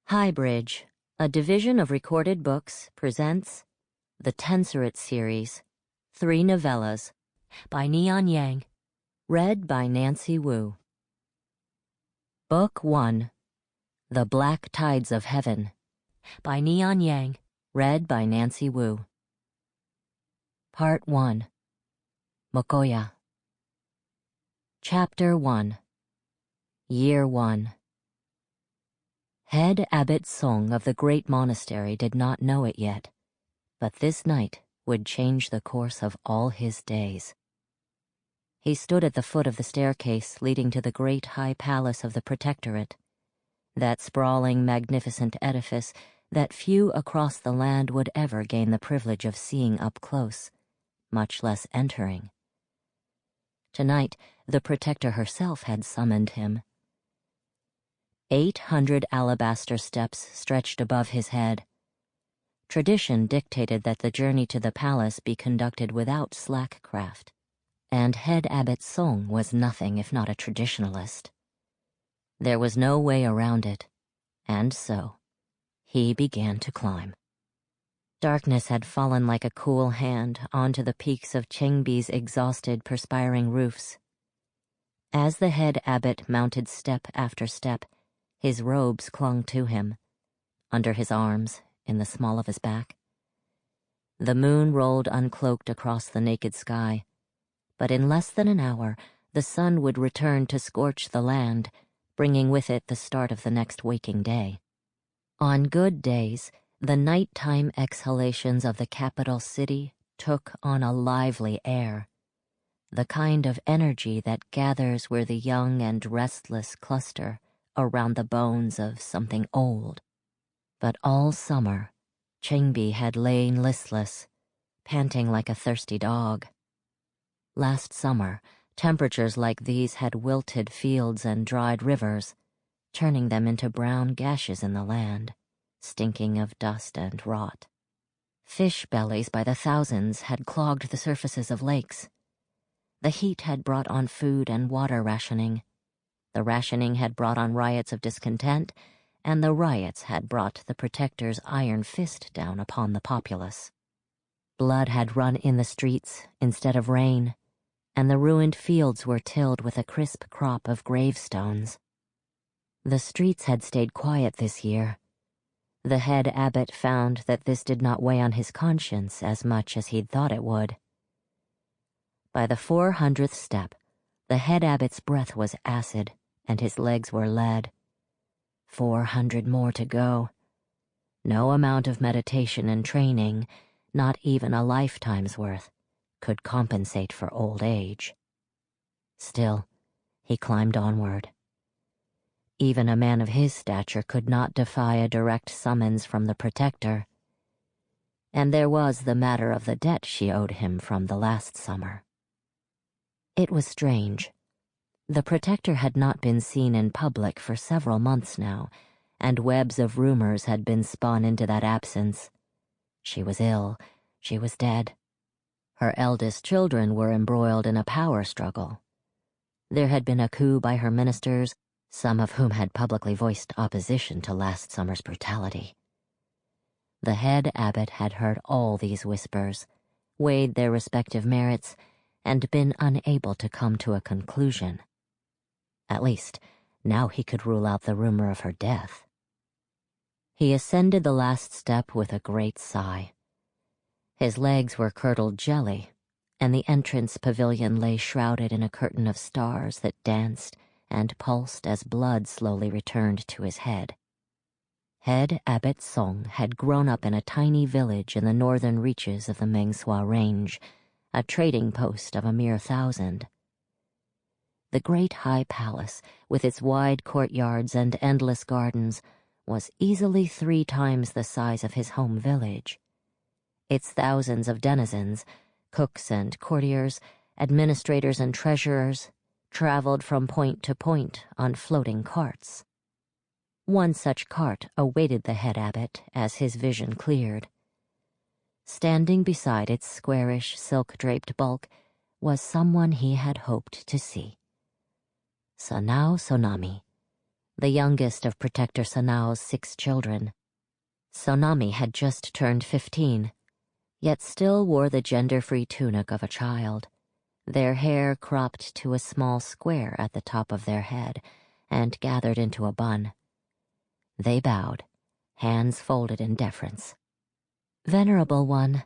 HighBridge, a division of Recorded Books, presents the Tensorate series, 3 novellas, by Neon Yang, read by Nancy Wu. Book 1, The Black Tides of Heaven, by Neon Yang, read by Nancy Wu. Part 1, Mokoya. Chapter 1, Year 1. Head Abbot Song of the great monastery did not know it yet, but this night would change the course of all his days. He stood at the foot of the staircase leading to the great high palace of the Protectorate, that sprawling, magnificent edifice that few across the land would ever gain the privilege of seeing up close, much less entering. Tonight, the Protector herself had summoned him. 800 alabaster steps stretched above his head. Tradition dictated that the journey to the palace be conducted without slack-craft, and Head Abbot Song was nothing if not a traditionalist. There was no way around it, and so he began to climb. Darkness had fallen like a cool hand onto the peaks of Chengbi's exhausted, perspiring roofs. As the head abbot mounted step after step, his robes clung to him, under his arms, in the small of his back. The moon rolled uncloaked across the naked sky, but in less than an hour the sun would return to scorch the land, bringing with it the start of the next waking day. On good days, the nighttime exhalations of the capital city took on a lively air, the kind of energy that gathers where the young and restless cluster around the bones of something old. But all summer, Chengbi had lain listless, panting like a thirsty dog. Last summer, temperatures like these had wilted fields and dried rivers, turning them into brown gashes in the land, stinking of dust and rot. Fish bellies by the thousands had clogged the surfaces of lakes. The heat had brought on food and water rationing. The rationing had brought on riots of discontent, and the riots had brought the Protector's iron fist down upon the populace. Blood had run in the streets instead of rain, and the ruined fields were tilled with a crisp crop of gravestones. The streets had stayed quiet this year. The head abbot found that this did not weigh on his conscience as much as he'd thought it would. By the 400th step, the head abbot's breath was acid, and his legs were lead. 400 more to go. No amount of meditation and training, not even a lifetime's worth, could compensate for old age. Still, he climbed onward. Even a man of his stature could not defy a direct summons from the Protector. And there was the matter of the debt she owed him from the last summer. It was strange. The Protector had not been seen in public for several months now, and webs of rumors had been spun into that absence. She was ill. She was dead. Her eldest children were embroiled in a power struggle. There had been a coup by her ministers, some of whom had publicly voiced opposition to last summer's brutality. The head abbot had heard all these whispers, weighed their respective merits, and been unable to come to a conclusion. At least, now he could rule out the rumor of her death. He ascended the last step with a great sigh. His legs were curdled jelly, and the entrance pavilion lay shrouded in a curtain of stars that danced and pulsed as blood slowly returned to his head. Head Abbot Song had grown up in a tiny village in the northern reaches of the Mengsua Range, a trading post of a mere 1,000. The great high palace, with its wide courtyards and endless gardens, was easily 3 times the size of his home village. Its thousands of denizens, cooks and courtiers, administrators and treasurers, traveled from point to point on floating carts. One such cart awaited the head abbot as his vision cleared. Standing beside its squarish, silk-draped bulk was someone he had hoped to see. Sanao Sonami, the youngest of Protector Sanao's 6 children. Sonami had just turned 15, yet still wore the gender-free tunic of a child, their hair cropped to a small square at the top of their head and gathered into a bun. They bowed, hands folded in deference. "Venerable one,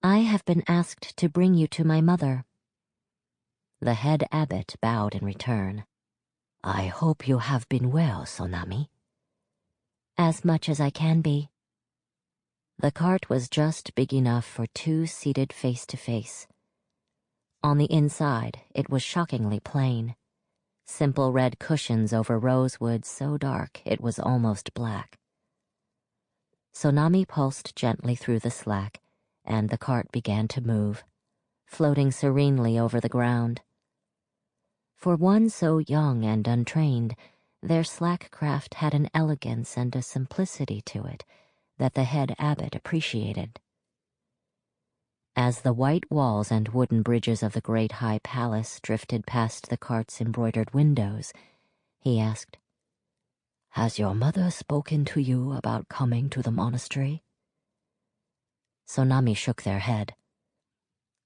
I have been asked to bring you to my mother." The head abbot bowed in return. "I hope you have been well, Sonami." "As much as I can be." The cart was just big enough for 2 seated face to face. On the inside, it was shockingly plain. Simple red cushions over rosewood so dark it was almost black. Sonami pulsed gently through the slack, and the cart began to move, floating serenely over the ground. For one so young and untrained, their slack craft had an elegance and a simplicity to it that the head abbot appreciated. As the white walls and wooden bridges of the great high palace drifted past the cart's embroidered windows, he asked, "Has your mother spoken to you about coming to the monastery?" Sonami shook their head.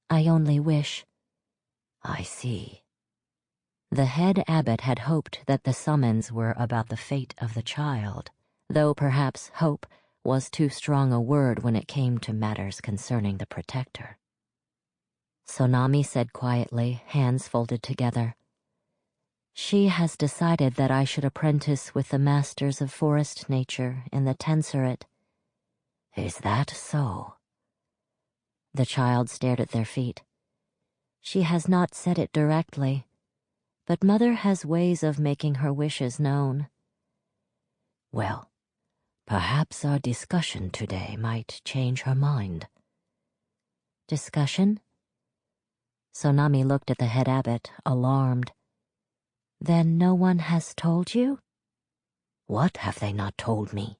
"I only wish." "I see." The head abbot had hoped that the summons were about the fate of the child, though perhaps hope was too strong a word when it came to matters concerning the protector. Sonami said quietly, hands folded together, "She has decided that I should apprentice with the masters of forest nature in the Tensorate." "Is that so?" The child stared at their feet. "She has not said it directly, but Mother has ways of making her wishes known." "Well, perhaps our discussion today might change her mind." "Discussion?" Sonami looked at the head abbot, alarmed. "Then no one has told you?" "What have they not told me?"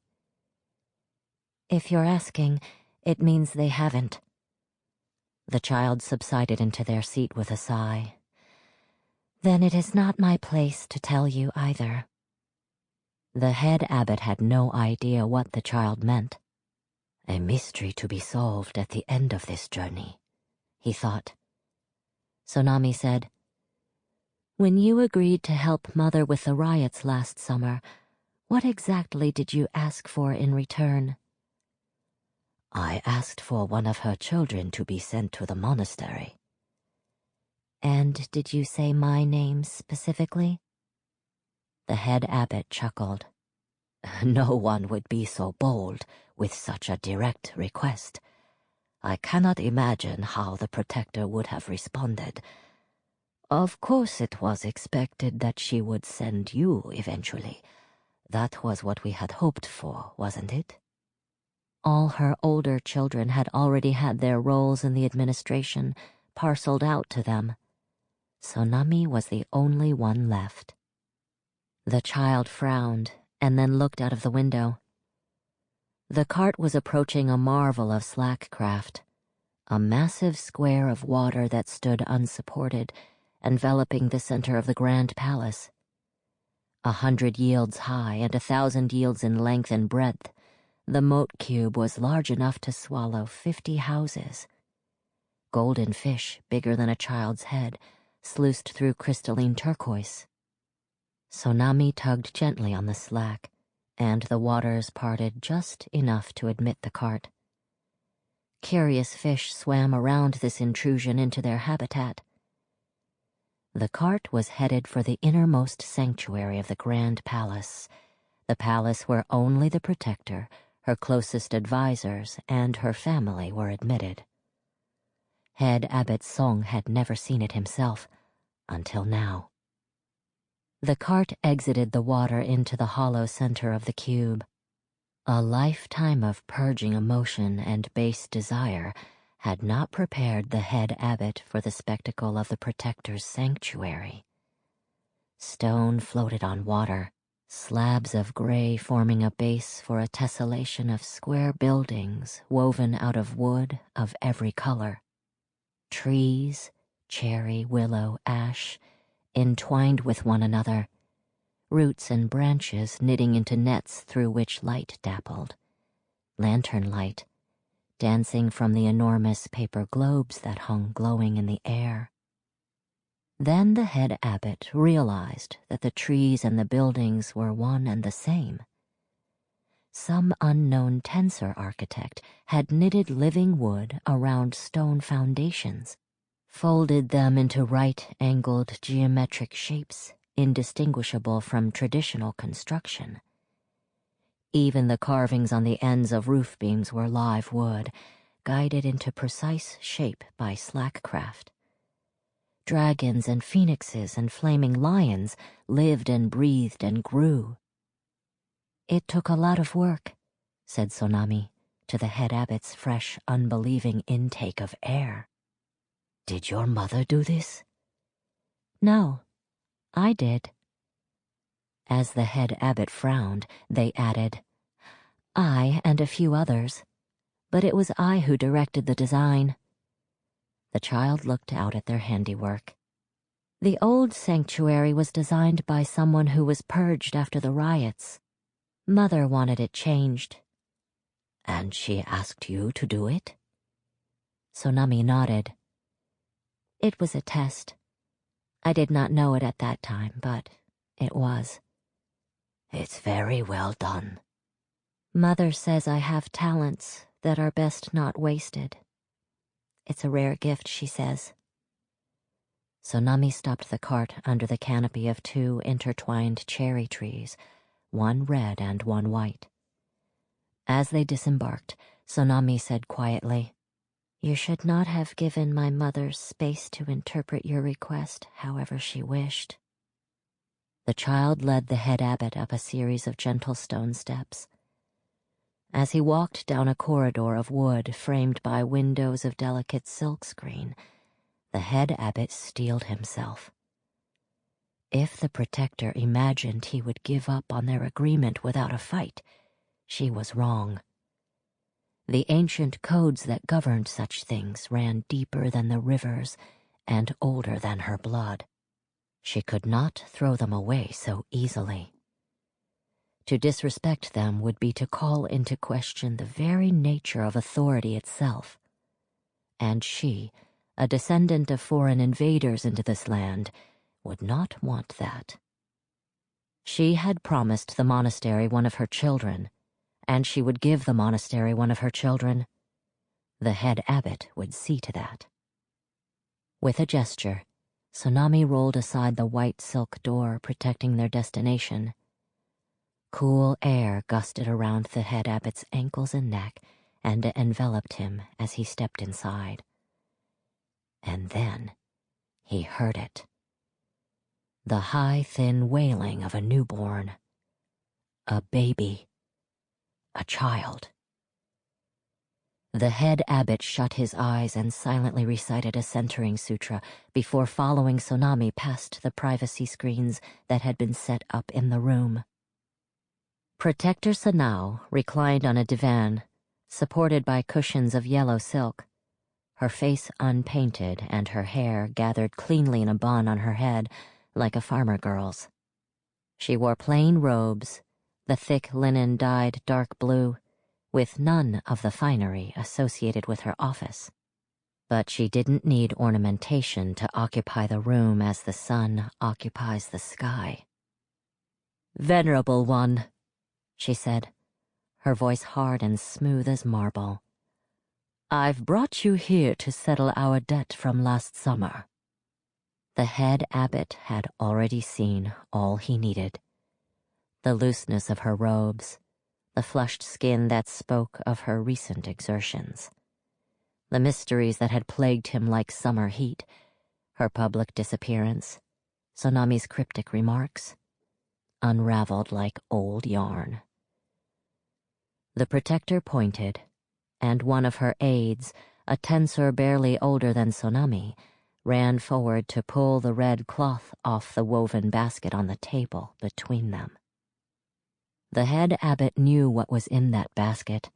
"If you're asking, it means they haven't." The child subsided into their seat with a sigh. "Then it is not my place to tell you either." The head abbot had no idea what the child meant. "A mystery to be solved at the end of this journey," he thought. Sonami said, "When you agreed to help Mother with the riots last summer, what exactly did you ask for in return?" "I asked for one of her children to be sent to the monastery." "And did you say my name specifically?" The head abbot chuckled. "No one would be so bold with such a direct request. I cannot imagine how the protector would have responded. Of course it was expected that she would send you eventually. That was what we had hoped for, wasn't it?" All her older children had already had their roles in the administration parceled out to them. Sonami was the only one left. The child frowned and then looked out of the window. The cart was approaching a marvel of slack craft, a massive square of water that stood unsupported, enveloping the center of the grand palace. 100 yields high and 1,000 yields in length and breadth, the moat cube was large enough to swallow 50 houses. Golden fish, bigger than a child's head, sluiced through crystalline turquoise. Sonami tugged gently on the slack, and the waters parted just enough to admit the cart. Curious fish swam around this intrusion into their habitat. The cart was headed for the innermost sanctuary of the grand palace, the palace where only the protector, her closest advisors, and her family were admitted. Head Abbot Song had never seen it himself, until now. The cart exited the water into the hollow center of the cube. A lifetime of purging emotion and base desire had not prepared the head abbot for the spectacle of the protector's sanctuary. Stone floated on water, slabs of gray forming a base for a tessellation of square buildings woven out of wood of every color. Trees, cherry, willow, ash, entwined with one another, roots and branches knitting into nets through which light dappled. Lantern light, dancing from the enormous paper globes that hung glowing in the air. Then the head abbot realized that the trees and the buildings were one and the same. Some unknown tensor architect had knitted living wood around stone foundations, folded them into right-angled geometric shapes indistinguishable from traditional construction. Even the carvings on the ends of roof beams were live wood, guided into precise shape by slackcraft. Dragons and phoenixes and flaming lions lived and breathed and grew. "It took a lot of work," said Sonami to the head abbot's fresh, unbelieving intake of air. "Did your mother do this?" "No, I did." As the head abbot frowned, they added, "I and a few others, but it was I who directed the design." The child looked out at their handiwork. "The old sanctuary was designed by someone who was purged after the riots. Mother wanted it changed." "And she asked you to do it?" Sonami nodded. "It was a test. I did not know it at that time, but it was." "It's very well done." "Mother says I have talents that are best not wasted. It's a rare gift, she says." Sonami stopped the cart under the canopy of two intertwined cherry trees, one red and one white. As they disembarked, Sonami said quietly, "You should not have given my mother space to interpret your request however she wished." The child led the head abbot up a series of gentle stone steps. As he walked down a corridor of wood framed by windows of delicate silkscreen, the head abbot steeled himself. If the Protector imagined he would give up on their agreement without a fight, she was wrong. The ancient codes that governed such things ran deeper than the rivers and older than her blood. She could not throw them away so easily. To disrespect them would be to call into question the very nature of authority itself. And she, a descendant of foreign invaders into this land, would not want that. She had promised the monastery one of her children, and she would give the monastery one of her children. The head abbot would see to that. With a gesture, Sonami rolled aside the white silk door protecting their destination. Cool air gusted around the head abbot's ankles and neck and enveloped him as he stepped inside. And then he heard it. The high, thin wailing of a newborn. A baby. A child. The head abbot shut his eyes and silently recited a centering sutra before following Sonami past the privacy screens that had been set up in the room. Protector Sanao reclined on a divan, supported by cushions of yellow silk, her face unpainted and her hair gathered cleanly in a bun on her head like a farmer girl's. She wore plain robes, the thick linen dyed dark blue, with none of the finery associated with her office. But she didn't need ornamentation to occupy the room as the sun occupies the sky. "Venerable one," she said, her voice hard and smooth as marble, "I've brought you here to settle our debt from last summer." The head abbot had already seen all he needed. The looseness of her robes, the flushed skin that spoke of her recent exertions, the mysteries that had plagued him like summer heat, her public disappearance, Sonami's cryptic remarks, unraveled like old yarn. The Protector pointed, and one of her aides, a tensor barely older than Sonami, ran forward to pull the red cloth off the woven basket on the table between them. The head abbot knew what was in that basket,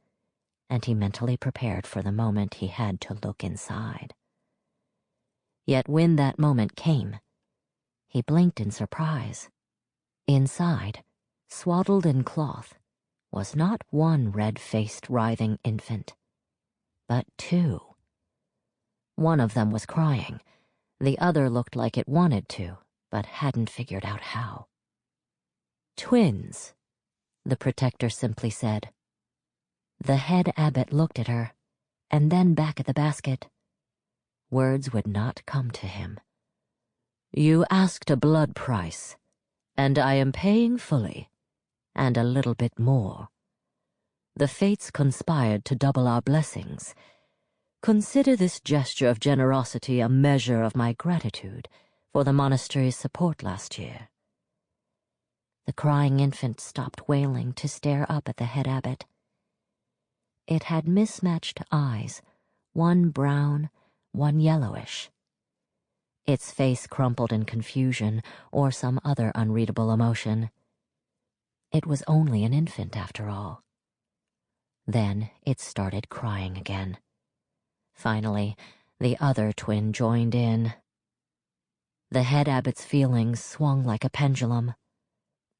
and he mentally prepared for the moment he had to look inside. Yet when that moment came, he blinked in surprise. Inside, swaddled in cloth, was not one red-faced, writhing infant, but two. One of them was crying. The other looked like it wanted to, but hadn't figured out how. "Twins," the Protector simply said. The head abbot looked at her, and then back at the basket. Words would not come to him. "You asked a blood price, and I am paying fully, and a little bit more. The fates conspired to double our blessings. Consider this gesture of generosity a measure of my gratitude for the monastery's support last year." The crying infant stopped wailing to stare up at the head abbot. It had mismatched eyes, one brown, one yellowish. Its face crumpled in confusion or some other unreadable emotion. It was only an infant, after all. Then it started crying again. Finally, the other twin joined in. The head abbot's feelings swung like a pendulum.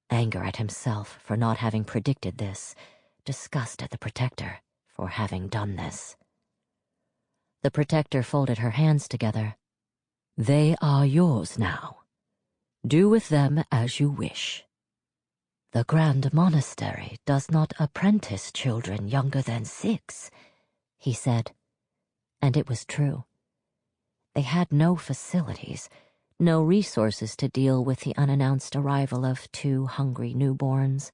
Anger at himself for not having predicted this, disgust at the Protector for having done this. The Protector folded her hands together. "They are yours now. Do with them as you wish. The Grand Monastery does not apprentice children younger than 6, he said. And it was true. They had no facilities, no resources to deal with the unannounced arrival of 2 hungry newborns.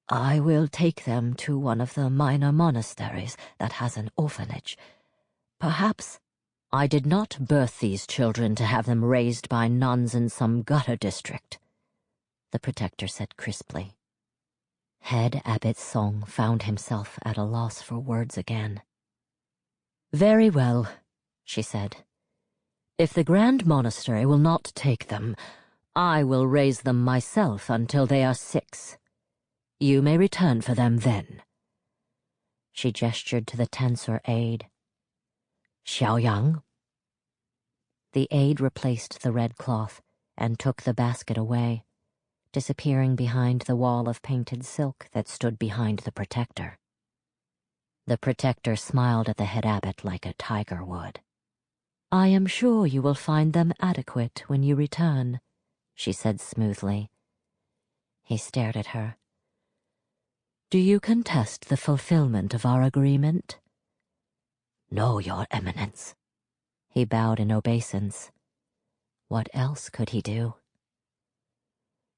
"I will take them to one of the minor monasteries that has an orphanage. Perhaps—" "I did not birth these children to have them raised by nuns in some gutter district," the Protector said crisply. Head Abbot Song found himself at a loss for words again. "Very well," she said. "If the Grand Monastery will not take them, I will raise them myself until they are 6. You may return for them then." She gestured to the Tensor aide. "Xiaoyang." The aide replaced the red cloth and took the basket away, disappearing behind the wall of painted silk that stood behind the Protector. The Protector smiled at the head abbot like a tiger would. "I am sure you will find them adequate when you return," she said smoothly. He stared at her. "Do you contest the fulfillment of our agreement?" "No, Your Eminence." He bowed in obeisance. What else could he do?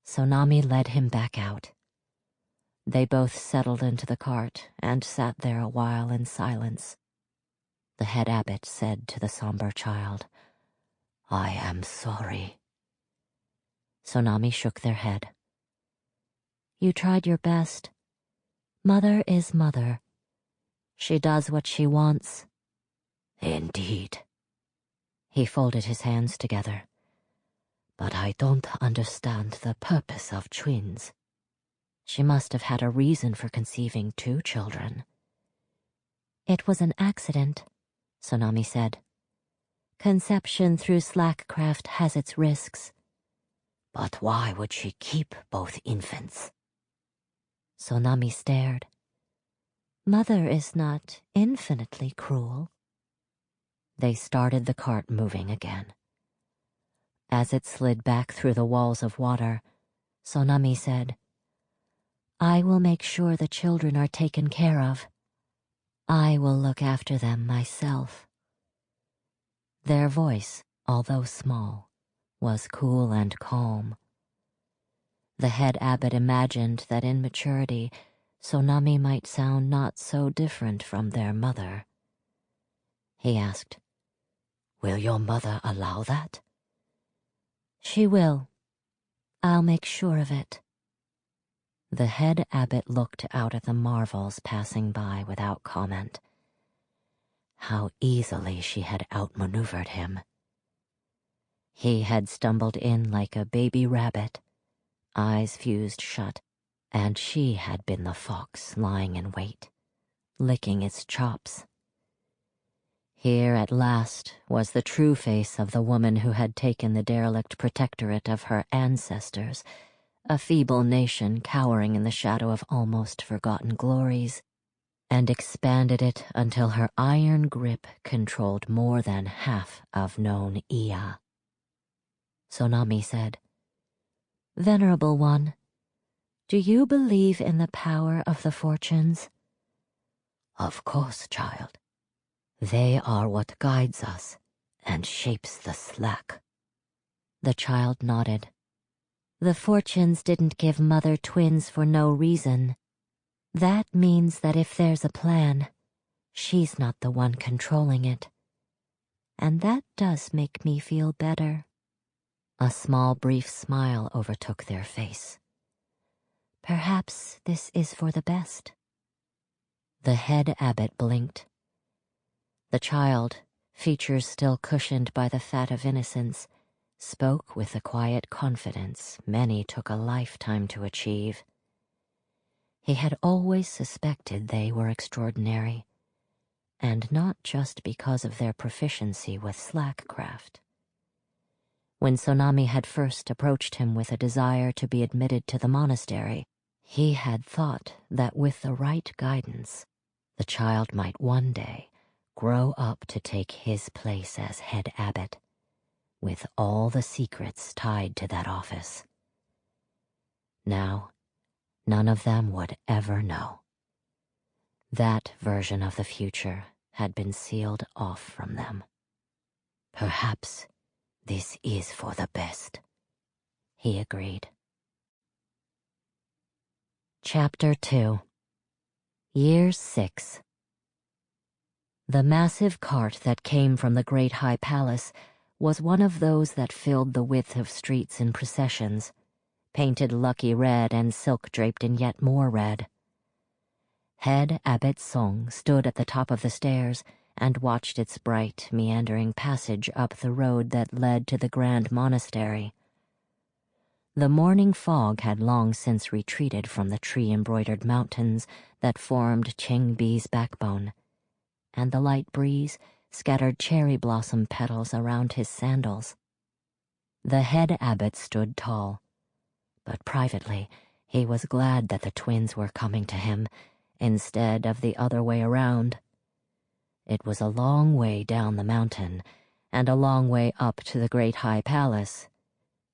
Sonami led him back out. They both settled into the cart and sat there a while in silence. The head abbot said to the somber child, "I am sorry." Sonami shook their head. "You tried your best. Mother is mother. She does what she wants." "Indeed." He folded his hands together. "But I don't understand the purpose of twins." She must have had a reason for conceiving 2 children. "It was an accident," Sonami said. "Conception through slackcraft has its risks." "But why would she keep both infants?" Sonami stared. "Mother is not infinitely cruel." They started the cart moving again. As it slid back through the walls of water, Sonami said, "I will make sure the children are taken care of. I will look after them myself." Their voice, although small, was cool and calm. The head abbot imagined that in maturity, Sonami might sound not so different from their mother. He asked, "Will your mother allow that?" "She will. I'll make sure of it." The head abbot looked out at the marvels passing by without comment. How easily she had outmaneuvered him. He had stumbled in like a baby rabbit, eyes fused shut, and she had been the fox lying in wait, licking its chops. Here at last was the true face of the woman who had taken the derelict protectorate of her ancestors a feeble nation cowering in the shadow of almost forgotten glories, and expanded it until her iron grip controlled more than half of known Iya. Sonami said, "Venerable One, do you believe in the power of the fortunes?" "Of course, child. They are what guides us and shapes the slack." The child nodded. "The fortunes didn't give mother twins for no reason. That means that if there's a plan, she's not the one controlling it. And that does make me feel better." A small, brief smile overtook their face. "Perhaps this is for the best." The head abbot blinked. The child, features still cushioned by the fat of innocence, spoke with the quiet confidence many took a lifetime to achieve. He had always suspected they were extraordinary, and not just because of their proficiency with slackcraft. When Sonami had first approached him with a desire to be admitted to the monastery, he had thought that with the right guidance, the child might one day grow up to take his place as head abbot, with all the secrets tied to that office. Now, none of them would ever know. That version of the future had been sealed off from them. "Perhaps this is for the best," he agreed. Chapter 2. Year 6. The massive cart that came from the great high palace was one of those that filled the width of streets in processions, painted lucky red and silk draped in yet more red. Head Abbot Song stood at the top of the stairs and watched its bright, meandering passage up the road that led to the grand monastery. The morning fog had long since retreated from the tree-embroidered mountains that formed Chengbi's backbone, and the light breeze scattered cherry blossom petals around his sandals. The head abbot stood tall, but privately he was glad that the twins were coming to him instead of the other way around. It was a long way down the mountain and a long way up to the great high palace,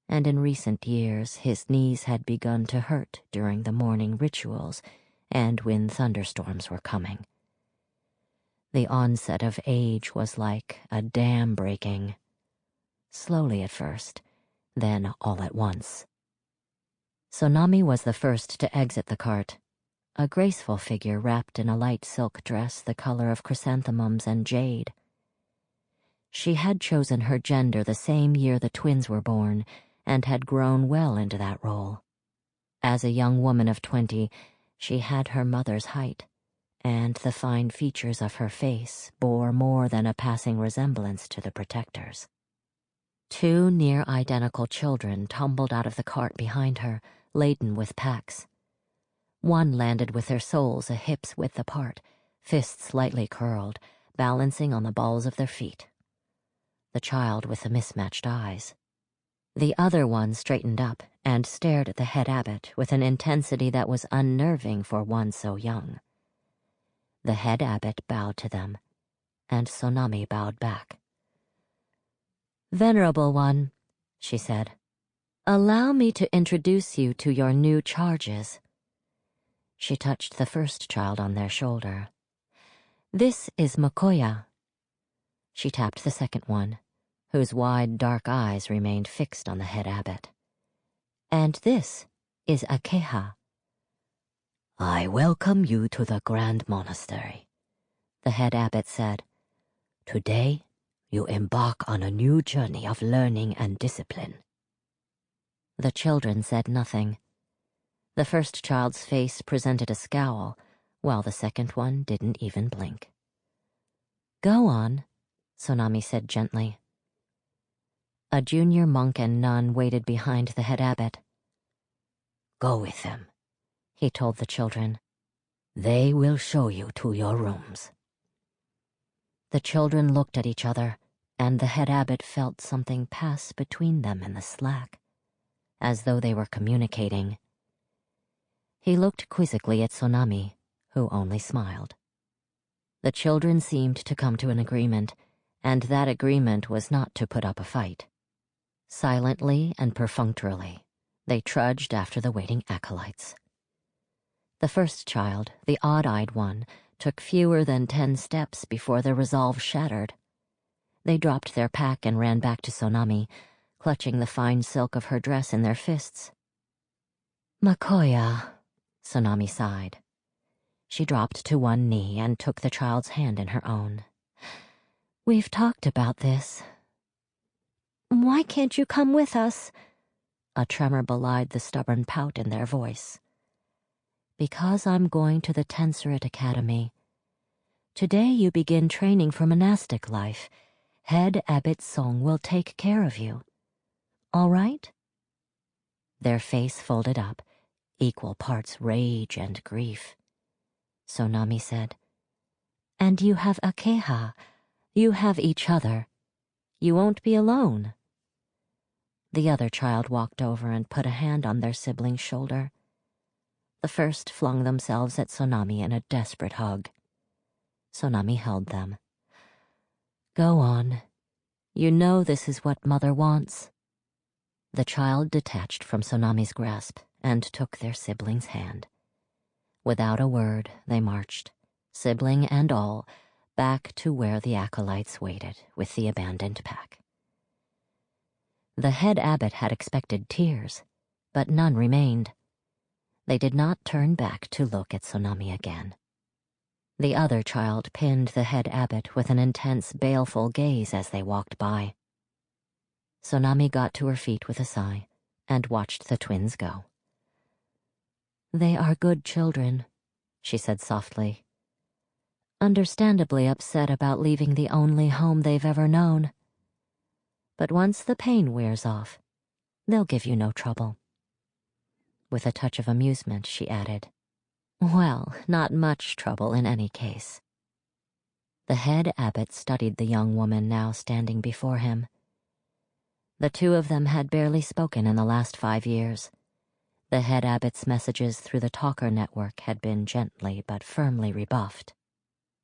and in recent years his knees had begun to hurt during the morning rituals and when thunderstorms were coming. The onset of age was like a dam breaking, slowly at first, then all at once. Sonami was the first to exit the cart, a graceful figure wrapped in a light silk dress the color of chrysanthemums and jade. She had chosen her gender the same year the twins were born and had grown well into that role. As a young woman of 20, she had her mother's height, and the fine features of her face bore more than a passing resemblance to the Protector's. 2 near-identical children tumbled out of the cart behind her, laden with packs. One landed with their soles a hip's width apart, fists lightly curled, balancing on the balls of their feet. The child with the mismatched eyes. The other one straightened up and stared at the head abbot with an intensity that was unnerving for one so young. The head abbot bowed to them, and Sonami bowed back. "Venerable One," she said, "allow me to introduce you to your new charges." She touched the first child on their shoulder. "This is Mokoya." She tapped the second one, whose wide, dark eyes remained fixed on the head abbot. "And this is Akeha." "I welcome you to the Grand Monastery," the head abbot said. "Today, you embark on a new journey of learning and discipline." The children said nothing. The first child's face presented a scowl, while the second one didn't even blink. "Go on," Sonami said gently. A junior monk and nun waited behind the head abbot. "Go with them," he told the children. "They will show you to your rooms." The children looked at each other, and the head abbot felt something pass between them in the slack. as though they were communicating. He looked quizzically at Sonami, who only smiled. The children seemed to come to an agreement, and that agreement was not to put up a fight. Silently and perfunctorily, they trudged after the waiting acolytes. The first child, the odd-eyed one, took fewer than 10 steps before their resolve shattered. They dropped their pack and ran back to Sonami, clutching the fine silk of her dress in their fists. "Mokoya," Sonami sighed. She dropped to one knee and took the child's hand in her own. "We've talked about this." "Why can't you come with us?" A tremor belied the stubborn pout in their voice. "Because I'm going to the Tensorate Academy. Today you begin training for monastic life. Head Abbot Song will take care of you. All right?" Their face folded up, equal parts rage and grief. Sonami said, "And you have Akeha. You have each other. You won't be alone." The other child walked over and put a hand on their sibling's shoulder. The first flung themselves at Sonami in a desperate hug. Sonami held them. "Go on. You know this is what Mother wants." The child detached from Sonami's grasp and took their sibling's hand. Without a word, they marched, sibling and all, back to where the acolytes waited with the abandoned pack. The head abbot had expected tears, but none remained. They did not turn back to look at Sonami again. The other child pinned the head abbot with an intense, baleful gaze as they walked by. Sonami got to her feet with a sigh and watched the twins go. "They are good children," she said softly. "Understandably upset about leaving the only home they've ever known. But once the pain wears off, they'll give you no trouble." With a touch of amusement, she added, "Well, not much trouble in any case." The head abbot studied the young woman now standing before him. The two of them had barely spoken in the last 5 years. The head abbot's messages through the talker network had been gently but firmly rebuffed.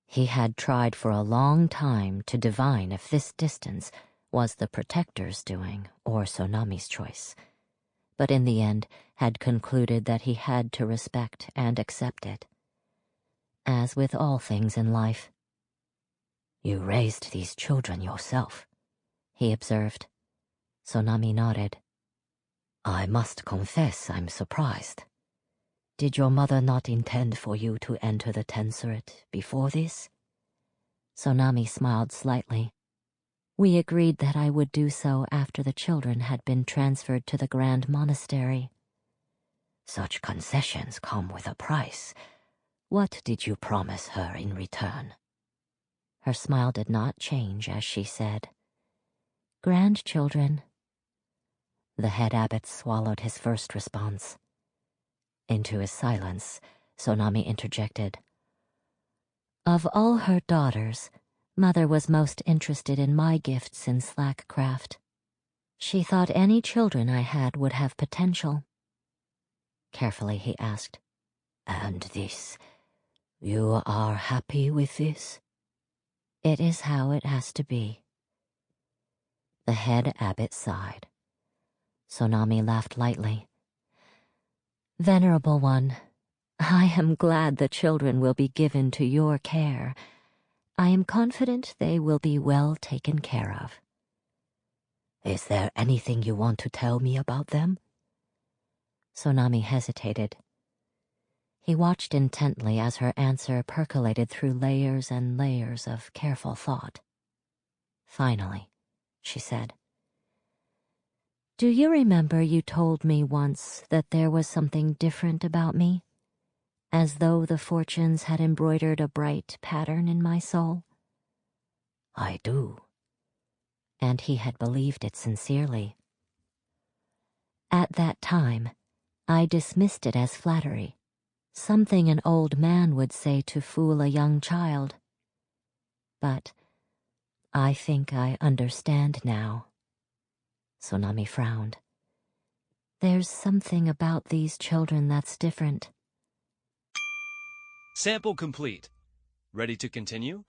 He had tried for a long time to divine if this distance was the Protector's doing or Sonami's choice, but in the end had concluded that he had to respect and accept it. As with all things in life. "You raised these children yourself," he observed. Sonami nodded. "I must confess I'm surprised. Did your mother not intend for you to enter the Tensorate before this?" Sonami smiled slightly. "We agreed that I would do so after the children had been transferred to the Grand Monastery." "Such concessions come with a price. What did you promise her in return?" Her smile did not change as she said, "Grandchildren." The head abbot swallowed his first response. Into his silence, Sonami interjected, "Of all her daughters, Mother was most interested in my gifts in slackcraft. She thought any children I had would have potential." Carefully he asked, "And this? You are happy with this?" "It is how it has to be." The head abbot sighed. Sonami laughed lightly. "Venerable one, I am glad the children will be given to your care. I am confident they will be well taken care of." "Is there anything you want to tell me about them?" Sonami hesitated. He watched intently as her answer percolated through layers and layers of careful thought. Finally, she said, "Do you remember you told me once that there was something different about me? As though the fortunes had embroidered a bright pattern in my soul?" "I do." And he had believed it sincerely. "At that time, I dismissed it as flattery, something an old man would say to fool a young child. But I think I understand now." Sonami frowned. There's something about these children that's different. Sample complete. Ready to continue?